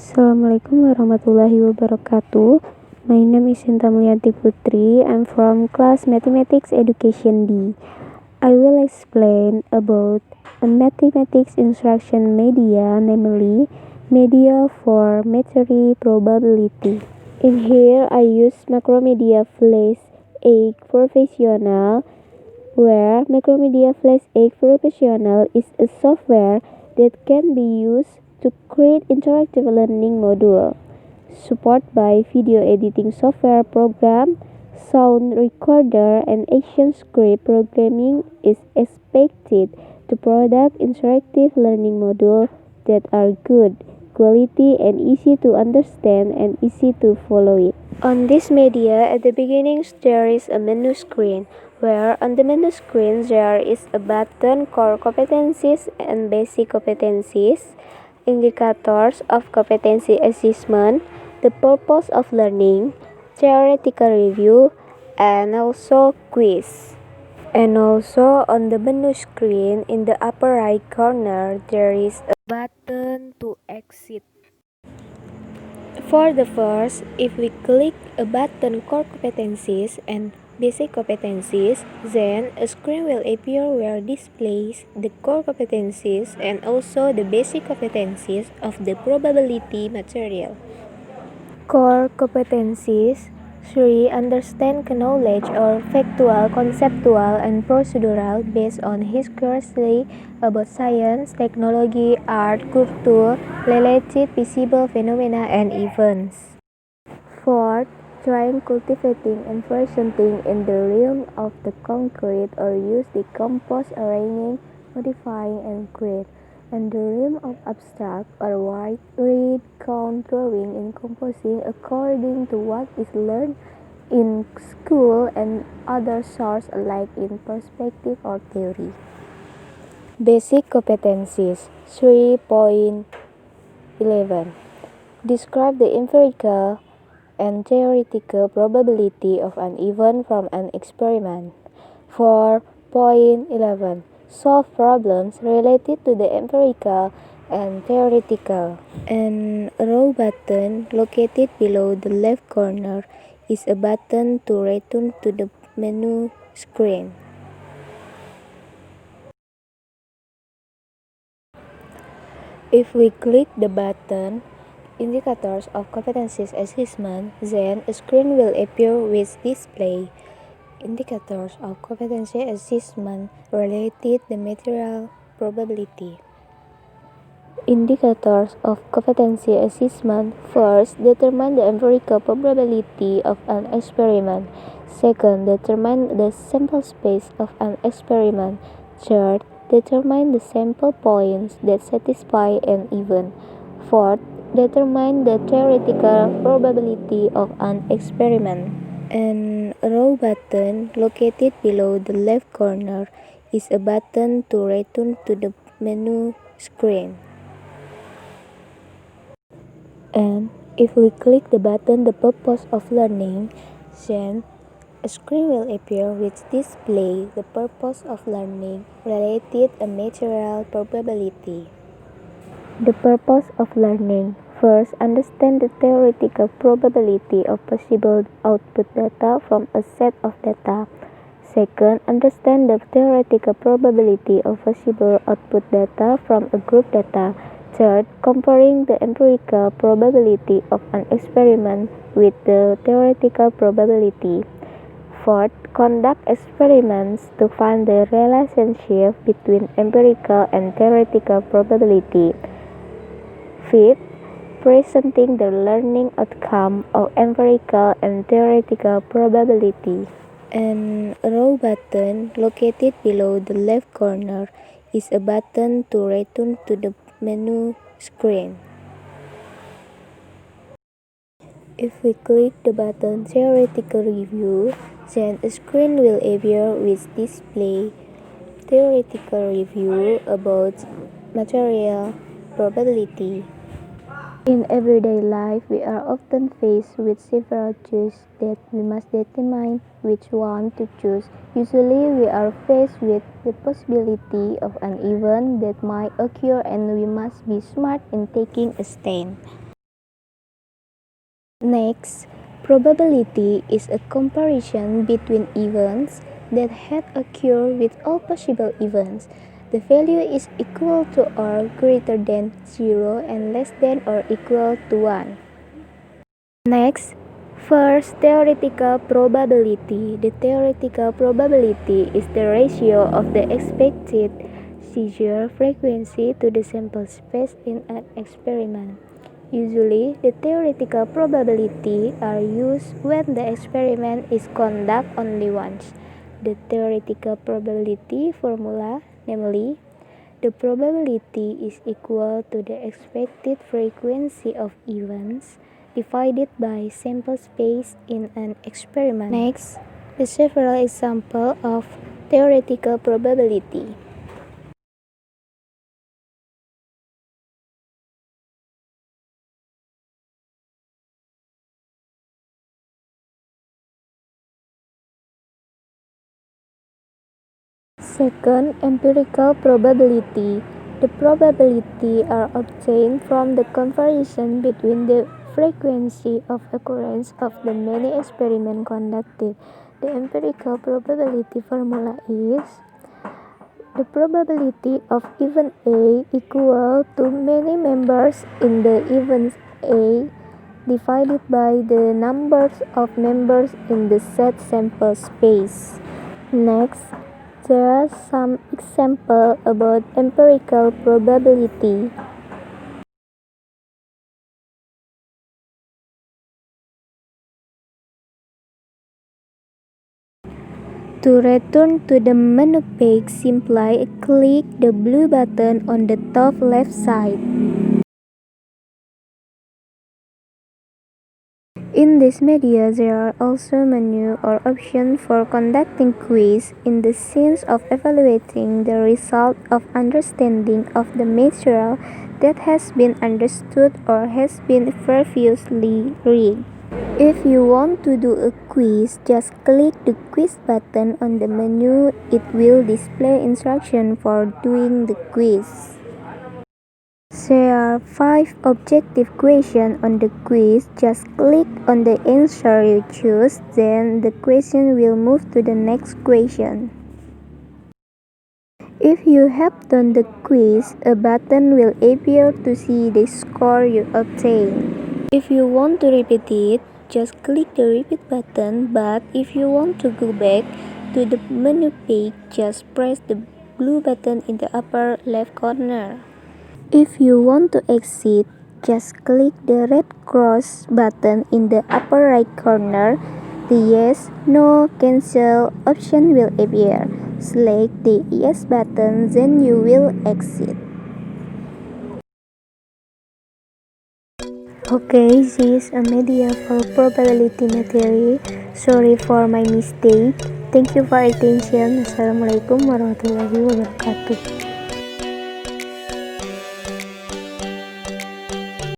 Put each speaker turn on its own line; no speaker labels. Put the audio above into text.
Assalamualaikum warahmatullahi wabarakatuh. My name is Sinta Mulyanti Putri. I'm from class Mathematics Education D. I will explain about a mathematics instruction media, namely media for measuring probability. In here, I use Macromedia Flash 8 Professional, where Macromedia Flash 8 Professional is a software that can be used to create interactive learning module. Support by video editing software program, sound recorder, and action script programming is expected to produce interactive learning modules that are good quality and easy to understand and easy to follow it. On this media, at the beginning there is a menu screen, where on the menu screen there is a button core competencies and basic competencies, indicators of competency assessment, the purpose of learning, theoretical review, and also quiz. And also on the menu screen in the upper right corner there is a button to exit. For the first, if we click a button core competencies and basic competencies, then a screen will appear where displays the core competencies and also the basic competencies of the probability material. Core competencies 3. Understand knowledge or factual, conceptual, and procedural based on his curiosity about science, technology, art, culture, related visible phenomena and events. 4. Trying cultivating and presenting in the realm of the concrete or use decompose, arranging, modifying, and create. And the realm of abstract or write, read, count, drawing, and composing according to what is learned in school and other sources alike in perspective or theory. Basic competencies 3.11. Describe the empirical and theoretical probability of an event from an experiment. 4.11. Solve problems related to the empirical and theoretical. An arrow button located below the left corner is a button to return to the menu screen. If we click the button Indicators of Competencies Assessment, then a screen will appear with display indicators of competency assessment related the material probability. Indicators of competency assessment. First, determine the empirical probability of an experiment. Second, determine the sample space of an experiment. Third, determine the sample points that satisfy an event. Fourth, determine the theoretical probability of an experiment. An arrow button located below the left corner is a button to return to the menu screen. And if we click the button the purpose of learning, then a screen will appear which display the purpose of learning related a material probability. The purpose of learning. First, understand the theoretical probability of possible output data from a set of data. Second, understand the theoretical probability of possible output data from a group data. Third, comparing the empirical probability of an experiment with the theoretical probability. Fourth, conduct experiments to find the relationship between empirical and theoretical probability. Fifth, presenting the learning outcome of empirical and theoretical probability. An arrow button located below the left corner is a button to return to the menu screen. If we click the button Theoretical Review, then a screen will appear with display theoretical review about material probability. In everyday life, we are often faced with several choices that we must determine which one to choose. Usually, we are faced with the possibility of an event that might occur and we must be smart in taking a stand. Next, probability is a comparison between events that have occurred with all possible events. The value is equal to or greater than 0 and less than or equal to 1. Next, first, theoretical probability. The theoretical probability is the ratio of the expected seizure frequency to the sample space in an experiment. Usually, the theoretical probability are used when the experiment is conducted only once. The theoretical probability formula, namely, the probability is equal to the expected frequency of events divided by sample space in an experiment. Next, the several examples of theoretical probability. Second, empirical probability. The probability are obtained from the comparison between the frequency of occurrence of the many experiments conducted. The empirical probability formula is the probability of event A equal to many members in the event A divided by the numbers of members in the set sample space. Next, there are some examples about empirical probability. To return to the menu page, simply click the blue button on the top left side. In this media, there are also menu or options for conducting quiz in the sense of evaluating the result of understanding of the material that has been understood or has been previously read. If you want to do a quiz, just click the quiz button on the menu. It will display instructions for doing the quiz. There are 5 objective questions on the quiz. Just click on the answer you choose, then the question will move to the next question. If you have done the quiz, a button will appear to see the score you obtained. If you want to repeat it, just click the repeat button, but if you want to go back to the menu page, just press the blue button in the upper left corner. If you want to exit, just click the red cross button in the upper right corner. The yes, no, cancel option will appear. Select the yes button, then you will exit. Okay, this is a media for probability theory. Sorry for my mistake. Thank you for attention. Assalamualaikum warahmatullahi wabarakatuh.